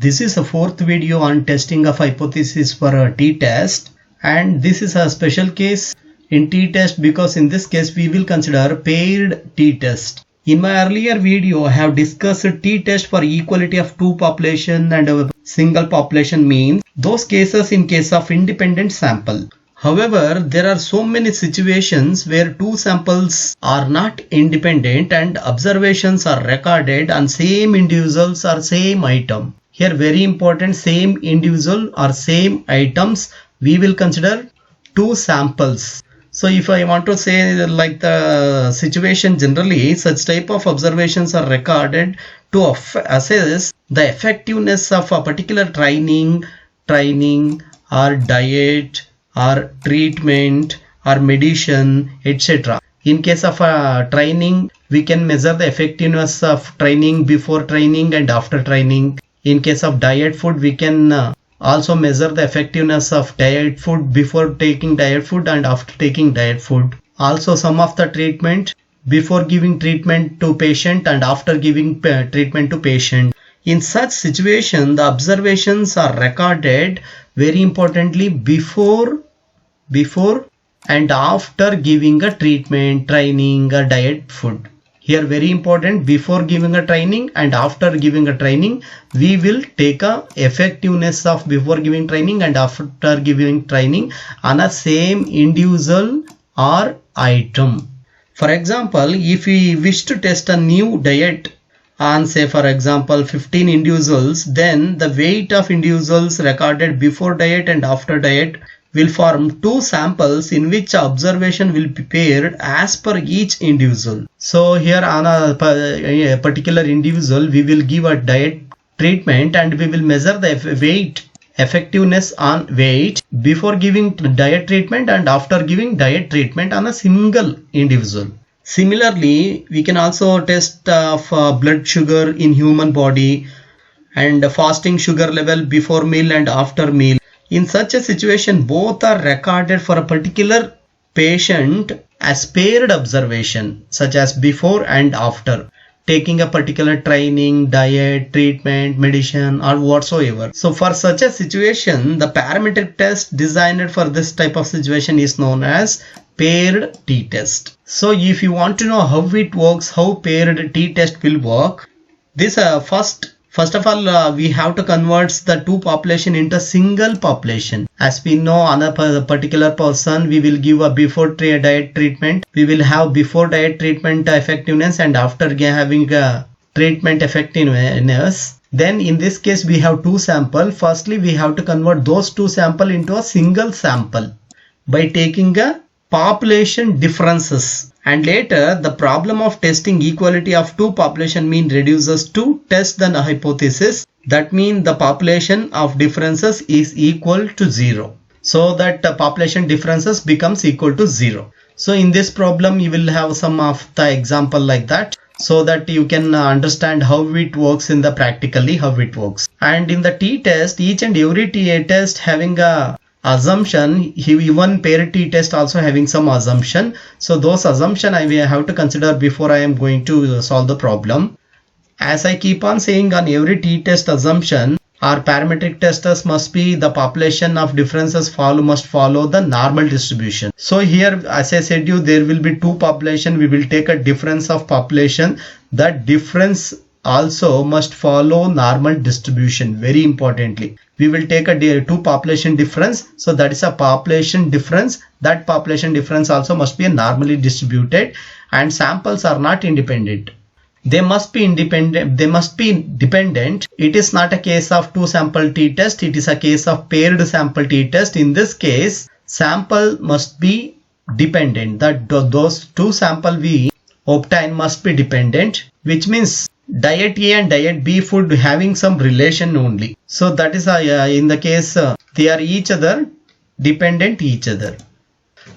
This is the fourth video on testing of hypothesis for a t-test, and this is a special case in t-test because in this case we will consider paired t-test. In my earlier video I have discussed t-test for equality of two population and a single population means those cases in case of independent sample. However, there are so many situations where two samples are not independent and observations are recorded on same individuals or same item. Here very important, same individual or same items, we will consider two samples. So if I want to say like the situation generally, such type of observations are recorded to assess the effectiveness of a particular training or diet or treatment or medicine, etc. In case of training, we can measure the effectiveness of training before training and after training. In case of diet food, we can also measure the effectiveness of diet food before taking diet food and after taking diet food. Also some of the treatment before giving treatment to patient and after giving treatment to patient. In such situation, the observations are recorded very importantly before and after giving a treatment, training or diet food. Here very important, before giving a training and after giving a training, we will take a effectiveness of before giving training and after giving training on a same individual or item. For example, if we wish to test a new diet on say for example 15 individuals, then the weight of individuals recorded before diet and after diet will form two samples in which observation will be paired as per each individual. So here on a particular individual, we will give a diet treatment and we will measure the weight, effectiveness on weight before giving diet treatment and after giving diet treatment on a single individual. Similarly, we can also test blood sugar in human body and fasting sugar level before meal and after meal. In such a situation, both are recorded for a particular patient as paired observation, such as before and after taking a particular training, diet, treatment, medicine or whatsoever. So for such a situation, the parametric test designed for this type of situation is known as paired t-test. So if you want to know how it works, how paired t-test will work, this First of all, we have to convert the two population into a single population. As we know, on a particular person, we will give a before diet treatment. We will have before diet treatment effectiveness and after having a treatment effectiveness. Then in this case, we have two samples. Firstly, we have to convert those two samples into a single sample by taking a population differences. And later, the problem of testing equality of two population mean reduces to test the hypothesis. That means the population of differences is equal to 0. So that the population differences becomes equal to 0. So in this problem, you will have some of the example like that, so that you can understand how it works in the practically how it works. And in the t-test, each and every t-test having a assumption, even paired t-test also having some assumption. So those assumption I will have to consider before I am going to solve the problem. As I keep on saying, on every t-test assumption, our parametric testers must be the population of differences must follow the normal distribution. So here, as I said you, there will be two population. We will take a difference of population. That difference also must follow normal distribution. Very importantly, we will take a two population difference. So that is a population difference. That population difference also must be normally distributed, and samples are not independent. They must be independent. They must be dependent. It is not a case of two sample t-test. It is a case of paired sample t-test. In this case, sample must be dependent. That those two sample we obtain must be dependent, which means diet A and diet B food having some relation only. So that is in the case they are each other dependent each other.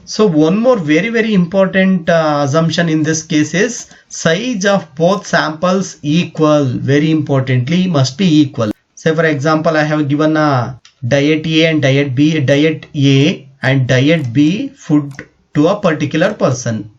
So one more very important assumption in this case is size of both samples equal. Very importantly, must be equal. Say for example, I have given a diet A and diet B, diet A and diet B food to a particular person.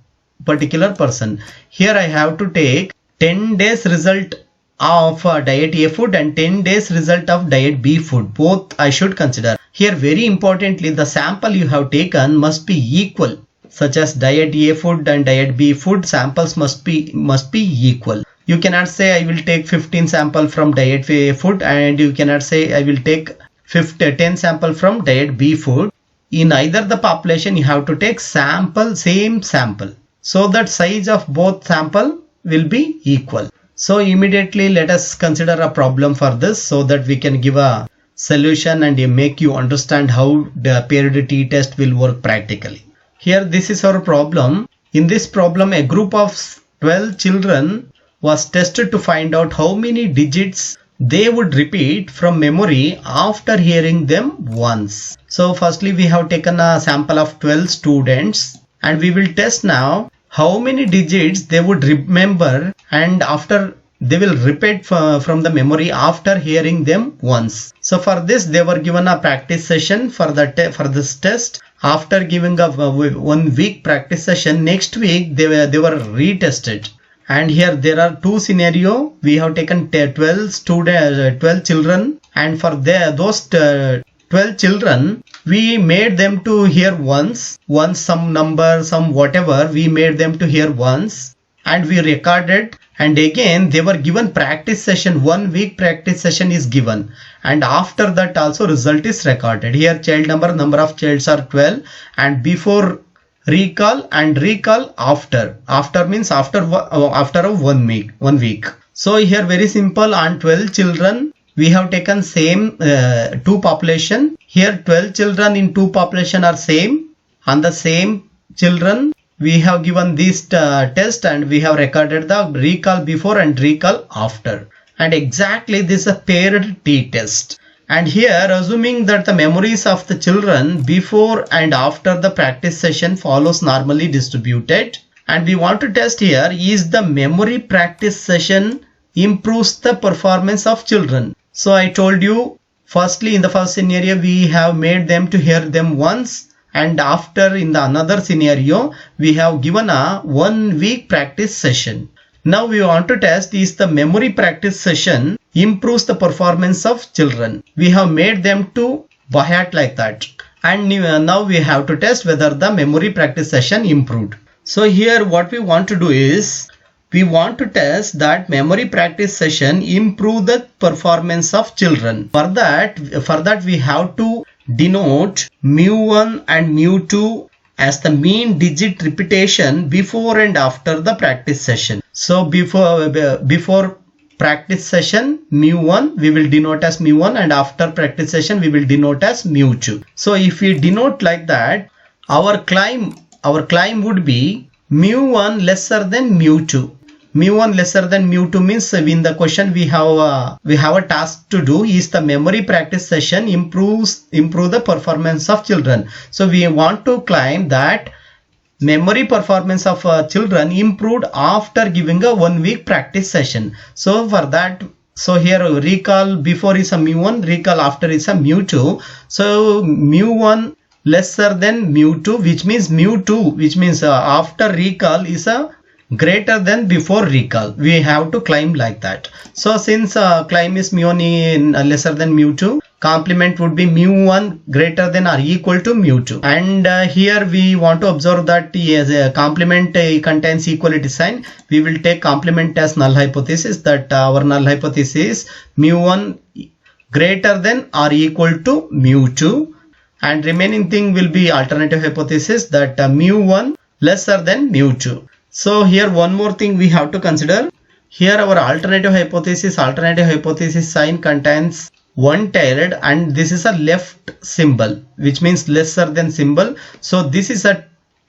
Here I have to take 10 days result of diet A food and 10 days result of diet B food. Both I should consider. Here very importantly, the sample you have taken must be equal, such as diet A food and diet B food samples must be equal. You cannot say I will take 15 sample from diet A food and you cannot say I will take 10 sample from diet B food. In either the population you have to take same sample, so that size of both sample will be equal. So immediately let us consider a problem for this so that we can give a solution and make you understand how the paired t-test will work practically. Here this is our problem. In this problem a group of 12 children was tested to find out how many digits they would repeat from memory after hearing them once. So firstly we have taken a sample of 12 students and we will test now how many digits they would remember and after they will repeat from the memory after hearing them once. So for this they were given a practice session for this test. After giving a 1 week practice session, next week they were retested. And here there are two scenario. We have taken 12 children, and for those 12 children we made them to hear once some number, some whatever, we made them to hear once and we recorded, and again they were given practice session. 1 week practice session is given and after that also result is recorded. Here number of childs are 12 and before recall and recall after means after 1 week. So here very simple, on 12 children we have taken same two population. Here 12 children in two population are same. On the same children we have given this test and we have recorded the recall before and recall after. And exactly this is a paired t-test. And here assuming that the memories of the children before and after the practice session follows normally distributed, and we want to test here is the memory practice session improves the performance of children. So I told you firstly in the first scenario we have made them to hear them once, and after in the another scenario we have given a 1 week practice session. Now we want to test is the memory practice session improves the performance of children. We have made them to by heart like that, and now we have to test whether the memory practice session improved. So here what we want to do is we want to test that memory practice session improve the performance of children. For that we have to denote mu1 and mu2 as the mean digit repetition before and after the practice session. So before practice session mu1 we will denote as mu1 and after practice session we will denote as mu2. So if we denote like that, our claim would be mu1 lesser than mu2. mu1 lesser than mu2 means in the question we have a task to do is the memory practice session improve the performance of children. So we want to claim that memory performance of children improved after giving a 1 week practice session. So for that, so here recall before is a mu1, recall after is a mu2. So mu1 lesser than mu2, which means mu2, which means after recall is a greater than before recall. We have to claim like that. So since claim is mu1 lesser than mu2, complement would be mu1 greater than or equal to mu2. And here we want to observe that as a complement contains equality sign. We will take complement as null hypothesis, that our null hypothesis is mu1 greater than or equal to mu2, and remaining thing will be alternative hypothesis, that mu1 lesser than mu2. So here one more thing we have to consider. Here our alternative hypothesis sign contains one-tailed, and this is a left symbol, which means lesser than symbol. So this is a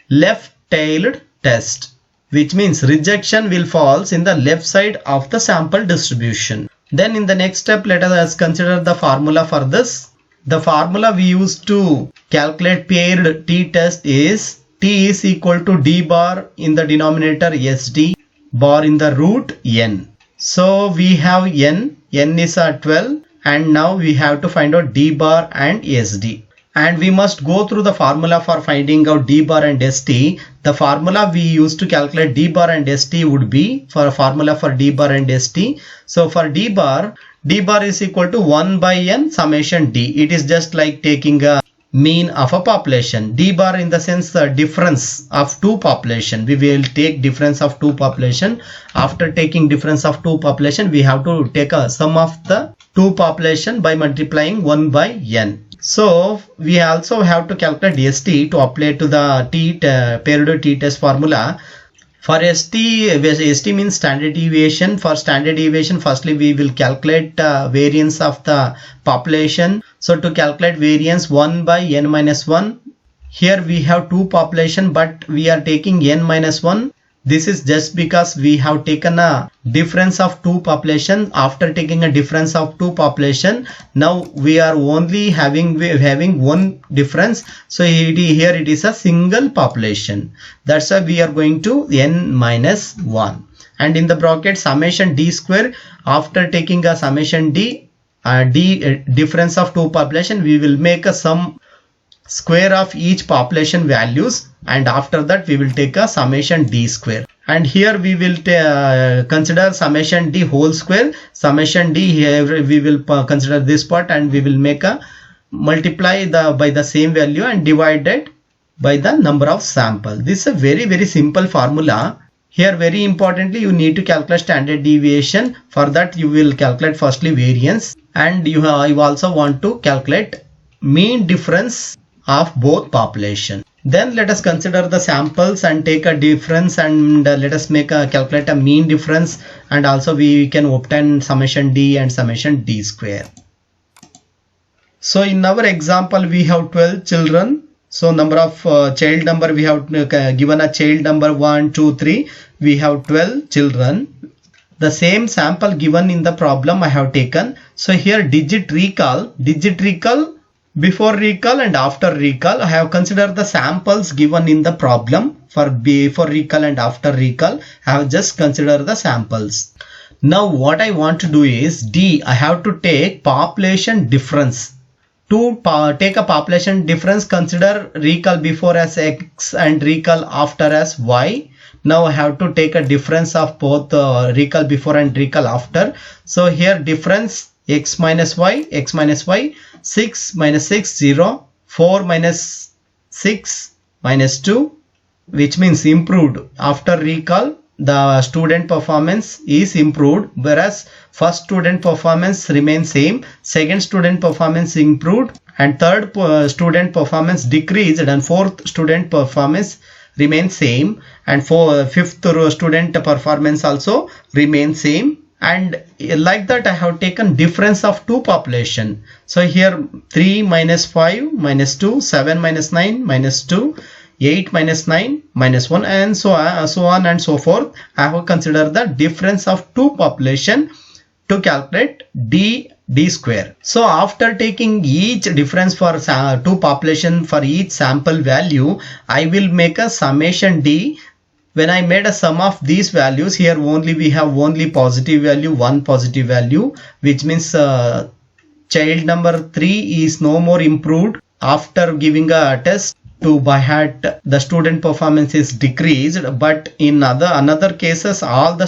left-tailed test, which means rejection will falls in the left side of the sample distribution. Then in the next step, let us consider the formula for this. The formula we use to calculate paired t-test is T is equal to D bar in the denominator SD bar in the root N. So we have N is 12, and now we have to find out D bar and SD. and we must go through the formula for finding out d bar and st. The formula we use to calculate d bar and st would be for a formula for d bar and st. So for d bar is equal to 1 by n summation d. It is just like taking a mean of a population. D bar in the sense the difference of two population. We will take difference of two population. After taking difference of two population, we have to take a sum of the two population by multiplying 1 by n. So we also have to calculate st to apply to the paired t-test formula. For ST means standard deviation. For standard deviation, firstly we will calculate variance of the population. So to calculate variance 1 by n minus 1. Here we have two population, but we are taking n minus 1. This is just because we have taken a difference of two population. After taking a difference of two population, now we are only having one difference. So here it is a single population. That's why we are going to n minus 1. And in the bracket summation d square, after taking a summation difference of two population, we will make a sum square of each population values, and after that we will take a summation d square. And here we will consider summation d whole square. Summation d, here we will consider this part, and we will make a multiply by the same value and divide it by the number of sample. This is a very simple formula. Here very importantly you need to calculate standard deviation. For that you will calculate firstly variance, and you also want to calculate mean difference of both population. Then let us consider the samples and take a difference, and let us calculate a mean difference, and also we can obtain summation d and summation d square. So in our example we have 12 children. So number of child number, we have given a child number 1, 2, 3. We have 12 children. The same sample given in the problem I have taken. So here digit recall, before recall and after recall. I have considered the samples given in the problem. For before recall and after recall, I have just considered the samples. Now what I want to do is D, I have to take population difference. To take a population difference, consider recall before as X and recall after as Y. Now I have to take a difference of both recall before and recall after. So here difference x minus y, 6 minus 6, 0, 4 minus 6 minus 2, which means improved. After recall, the student performance is improved, whereas first student performance remains same, second student performance improved, and third student performance decreased, and fourth student performance remains same, and fifth student performance also remains same. And like that I have taken difference of two population. So here 3 minus 5 minus 2, 7 minus 9 minus 2, 8 minus 9 minus 1, and so on and so forth. I have considered the difference of two population to calculate d square. So after taking each difference for two population for each sample value, I will make a summation d. When I made a sum of these values, here only we have only positive value, one positive value, which means child number 3 is no more improved. After giving a test to by heart, the student performance is decreased, but in another cases all the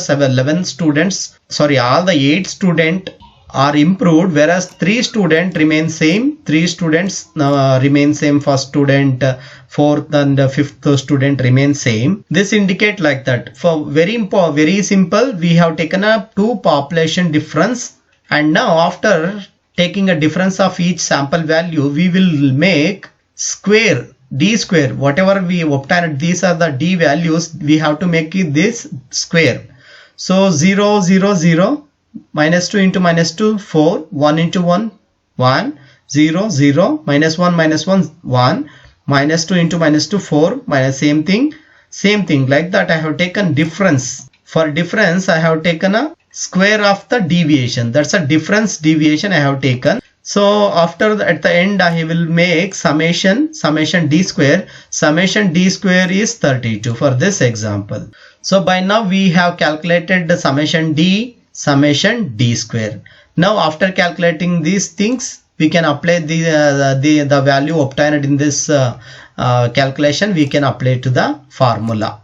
8 student are improved, whereas 3 student remain same. 3 students remain same. First student, fourth and fifth student remain same. This indicate like that. For very simple, we have taken up two population difference, and now after taking a difference of each sample value, we will make square d square. Whatever we obtained, these are the d values, we have to make it this square. So 0 0 0, minus 2 into minus 2, 4, 1 into 1, 1, 0 0, minus 1 1, minus 2 into minus 2, 4, minus same thing. Like that I have taken difference. For difference I have taken a square of the deviation. That's a difference deviation I have taken. So after at the end I will make summation d square. Summation d square is 32 for this example. So by now we have calculated the summation d square. Now after calculating these things, we can apply the value obtained in this calculation. We can apply to the formula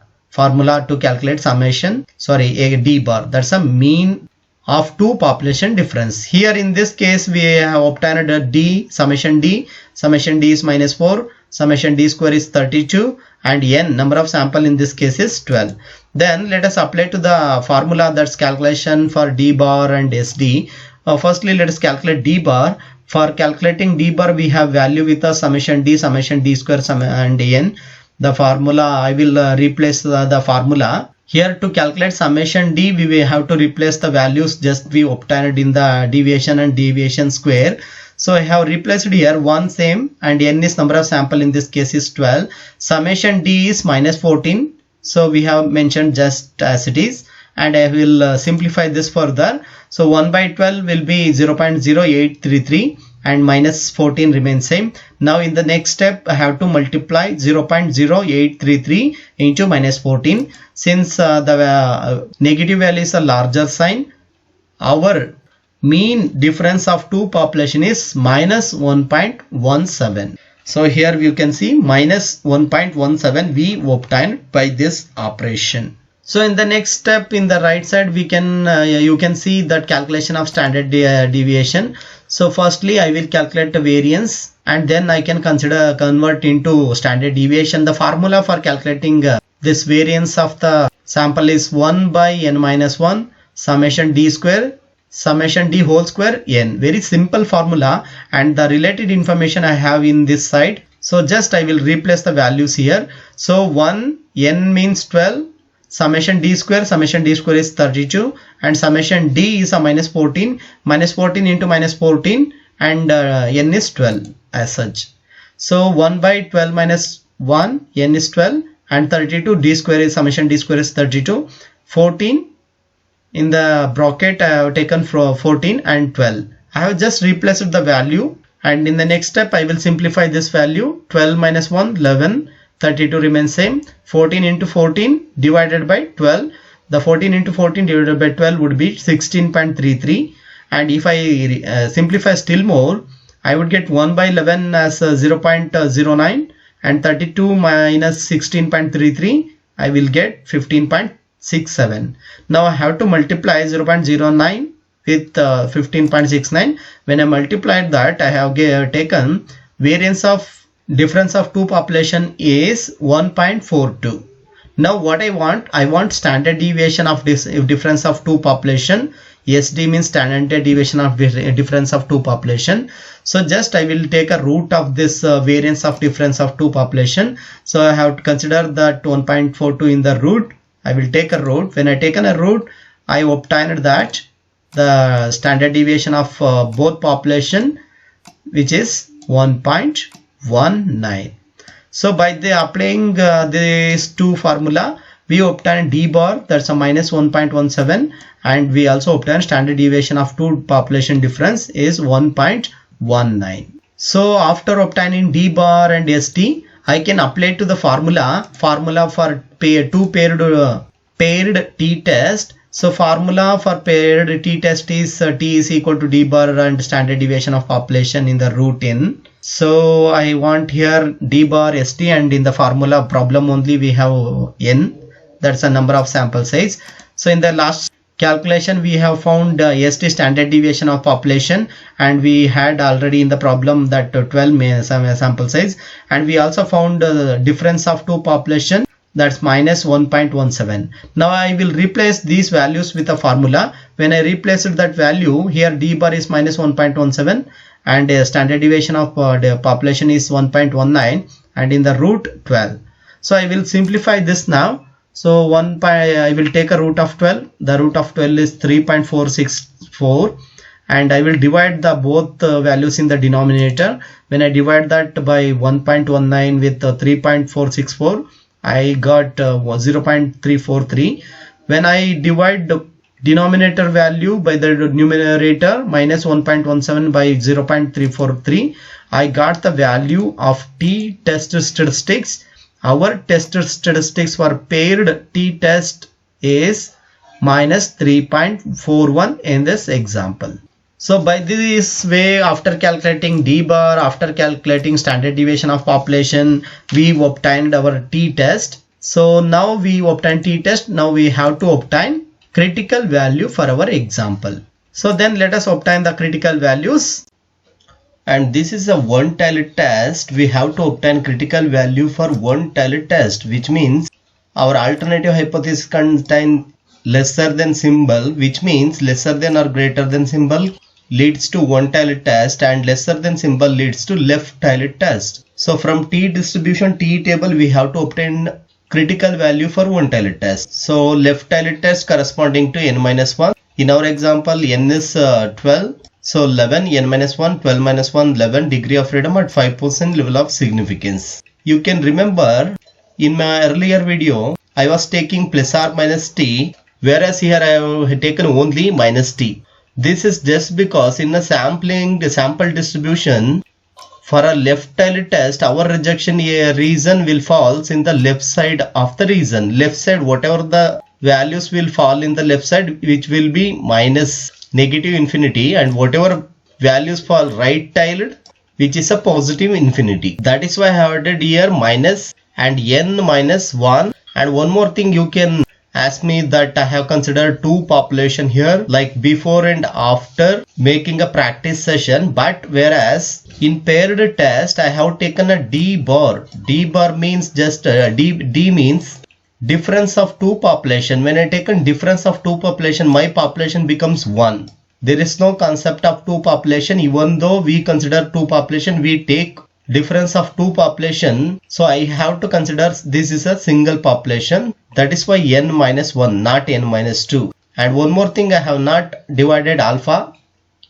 to calculate a D bar. That's a mean of two population difference. Here in this case we have obtained a D, summation D is minus 4, summation D square is 32, and n, number of sample in this case, is 12. Then let us apply to the formula, that's calculation for D bar and SD. Firstly let us calculate D bar. For calculating D bar we have value with a summation D square and n. The formula, I will replace the formula. Here to calculate summation D, we will have to replace the values just we obtained in the deviation and deviation square. So I have replaced here 1 same, and n is number of sample, in this case is 12. Summation D is minus 14. So we have mentioned just as it is, and I will simplify this further. So 1 by 12 will be 0.0833 and minus 14 remains same. Now in the next step I have to multiply 0.0833 into minus 14. Since the negative value is a larger sign, our mean difference of two population is minus 1.17. So here you can see minus 1.17 we obtained by this operation. So in the next step, in the right side, we can you can see that calculation of standard deviation. So firstly I will calculate the variance, and then I can convert into standard deviation. The formula for calculating this variance of the sample is 1 by n minus 1 summation D square summation D whole square n. Very simple formula, and the related information I have in this side. So just I will replace the values here. So 1, n means 12, summation D square is 32, and summation D is a minus 14 into minus 14, and n is 12 as such. So 1 by 12 minus 1, n is 12, and 32, D square is summation D square is 32, 14 in the bracket I have taken from 14 and 12. I have just replaced the value, and in the next step I will simplify this value. 12 minus 1, 11, 32 remains same. 14 into 14 divided by 12. The 14 into 14 divided by 12 would be 16.33, and if I simplify still more, I would get 1 by 11 as 0.09, and 32 minus 16.33 I will get 15.67. Now I have to multiply 0.09 with 15.69. When I multiplied that, I have taken variance of difference of two population is 1.42. Now what I want standard deviation of this difference of two population. SD means standard deviation of difference of two population. So just I will take a root of this variance of difference of two population. So I have to consider that 1.42 in the root. I will take a root. When I taken a root, I obtained that the standard deviation of both population, which is 1.19. So by applying these two formula, we obtain D bar, that's a minus 1.17, and we also obtain standard deviation of two population difference is 1.19. So after obtaining D bar and SD, I can apply to the formula for two paired t-test. So formula for paired t-test is T is equal to D bar and standard deviation of population in the root n. So I want here D bar SD, and in the formula problem only we have n, that's a number of sample size. So in the last calculation we have found SD standard deviation of population, and we had already in the problem that 12 sample size, and we also found difference of two population, that's minus 1.17. Now I will replace these values with a formula. When I replaced that value, here D bar is minus 1.17 and standard deviation of the population is 1.19, and in the root 12. So I will simplify this now. So I will take a root of 12. The root of 12 is 3.464, and I will divide the both values in the denominator. When I divide that by 1.19 with 3.464, I got 0.343. When I divide the denominator value by the numerator minus 1.17 by 0.343, I got the value of t-test statistics. Our test statistics for paired t-test is minus 3.41 in this example. So by this way, after calculating D bar, after calculating standard deviation of population, we obtained our t-test. So now we obtained t-test. Now we have to obtain critical value for our example. So then let us obtain the critical values. And this is a one-tiled test. We have to obtain critical value for one-tiled test, which means our alternative hypothesis contain lesser than symbol, which means lesser than or greater than symbol leads to one-tiled test and lesser than symbol leads to left-tiled test. So from t distribution t table we have to obtain critical value for one-tiled test. So left-tiled test corresponding to n-1. In our example n is 12. So 11, n-1, 12 minus 1, 11, degree of freedom at 5% level of significance. You can remember in my earlier video I was taking plus or minus t, whereas here I have taken only minus t. This is just because in a sample distribution for a left-tiled test, our rejection reason will falls in the left side of the reason. Left side, whatever the values will fall in the left side, which will be minus negative infinity, and whatever values fall right-tiled, which is a positive infinity. That is why I have added here minus and n-1. And one more thing you can ask me that I have considered two population here, like before and after making a practice session, but whereas in paired test I have taken a D bar. D bar means just D means difference of two population. When I taken difference of two population, my population becomes 1. There is no concept of two population. Even though we consider two population, we take difference of two population. So I have to consider this is a single population. That is why n-1, not n-2. And one more thing, I have not divided alpha.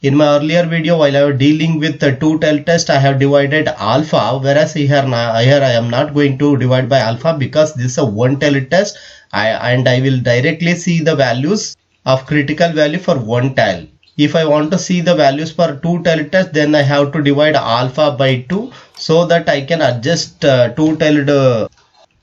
In my earlier video, while I was dealing with the two-tailed test, I have divided alpha, whereas here I am not going to divide by alpha because this is a one-tailed test. And I will directly see the values of critical value for one tail. If I want to see the values for two-tailed test, then I have to divide alpha by 2 so that I can adjust two-tailed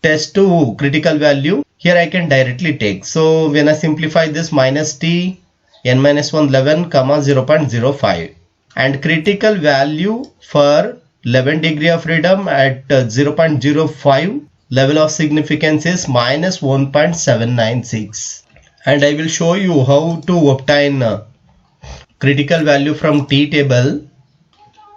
test to critical value. Here I can directly take. So when I simplify this, minus t, n-1, 11, 0.05. And critical value for 11 degree of freedom at 0.05 level of significance is minus 1.796. And I will show you how to obtain critical value from t table.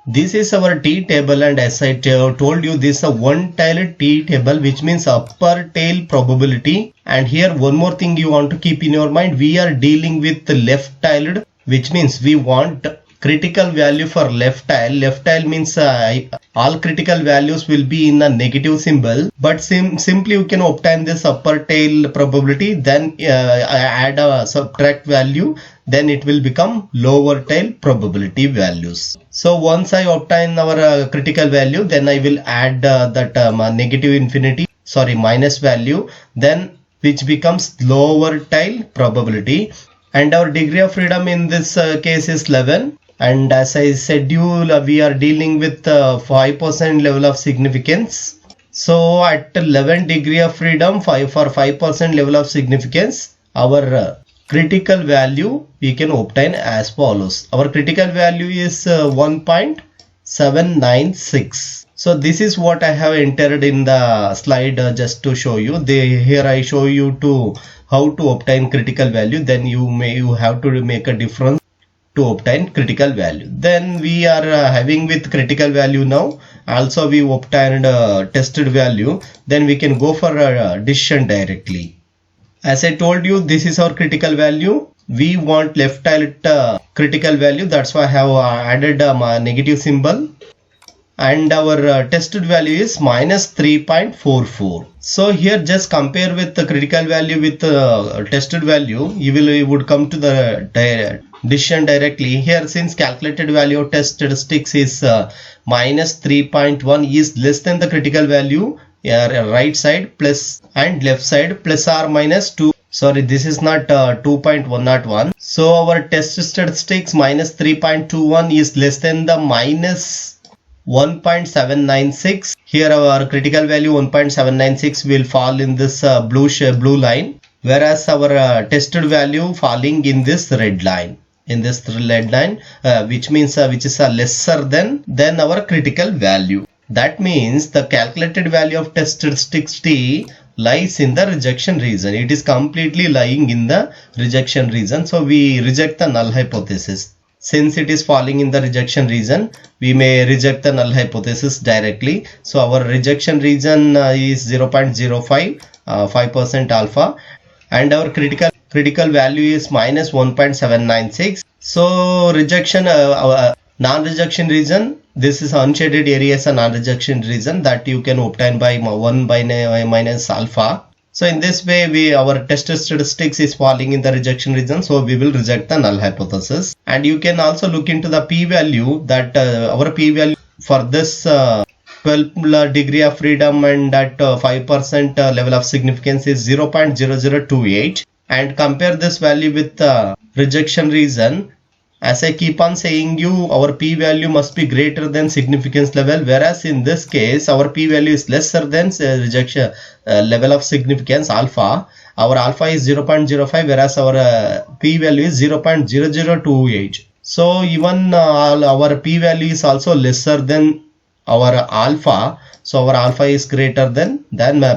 This is our t table, and as I told you, this is a one-tailed t table, which means upper tail probability. And here one more thing you want to keep in your mind, we are dealing with the left-tailed, which means we want critical value for left tail. Left tail means all critical values will be in a negative symbol, but simply you can obtain this upper tail probability, then add a subtract value, then it will become lower tail probability values. So once I obtain our critical value, then I will add that negative infinity, sorry, minus value, then which becomes lower tail probability. And our degree of freedom in this case is 11. And as I said you, we are dealing with 5% level of significance. So at 11 degree of freedom, for 5% level of significance, our critical value we can obtain as follows. Our critical value is 1.796. So this is what I have entered in the slide just to show you. Here I show you to how to obtain critical value. Then you have to make a difference to obtain critical value. Then we are having with critical value now. Also we obtained tested value. Then we can go for a decision directly. As I told you, this is our critical value. We want left tiled critical value. That's why I have added a negative symbol. And our tested value is minus 3.44. So here just compare with the critical value with tested value. You would come to the decision directly. Here, since calculated value of test statistics is minus 3.1 is less than the critical value, right side plus and left side plus or minus 2. Sorry, this is not 2.101. So our test statistics minus 3.21 is less than the minus 1.796. Here our critical value 1.796 will fall in this blue line, whereas our tested value falling in this red line. in this red line, which means which is lesser than our critical value. That means the calculated value of test statistics T lies in the rejection region. It is completely lying in the rejection region. So we reject the null hypothesis. Since it is falling in the rejection region, we may reject the null hypothesis directly. So our rejection region is 0.05, 5% alpha, and our critical value is minus 1.796. So rejection, non-rejection region, this is unshaded area as a non-rejection region that you can obtain by 1 by minus alpha. So in this way, our test statistics is falling in the rejection region, so we will reject the null hypothesis. And you can also look into the p-value, that our p-value for this 12 degree of freedom and at 5% level of significance is 0.0028, and compare this value with the rejection region. As I keep on saying you, our p-value must be greater than significance level, whereas in this case our p-value is lesser than rejection level of significance alpha. Our alpha is 0.05, whereas our p-value is 0.0028. So even our p-value is also lesser than our alpha. So our alpha is greater than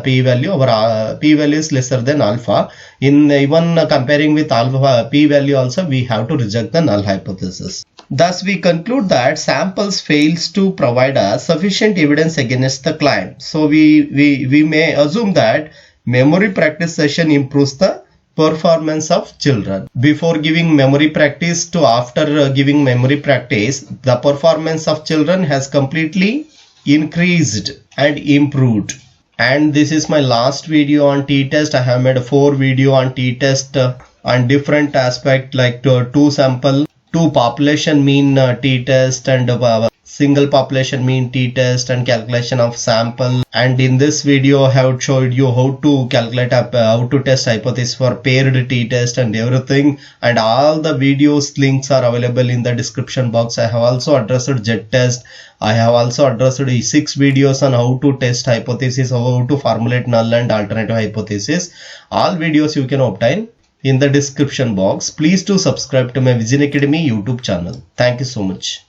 p-value. Our p-value is lesser than alpha. In even comparing with alpha p-value also, we have to reject the null hypothesis. Thus we conclude that samples fails to provide us sufficient evidence against the claim. So we may assume that memory practice session improves the performance of children. Before giving memory practice to after giving memory practice, the performance of children has completely increased and improved. And this is my last video on t-test. I have made 4 video on t-test on different aspect, like 2 sample, 2 population mean t-test, and single population mean t-test, and calculation of sample. And in this video I have showed you how to calculate how to test hypothesis for paired t-test and everything, and all the videos links are available in the description box. I have also addressed jet test. I have also addressed 6 videos on how to test hypothesis, how to formulate null and alternative hypothesis. All videos you can obtain in the description box. Please do subscribe to my Vision Academy YouTube channel. Thank you so much.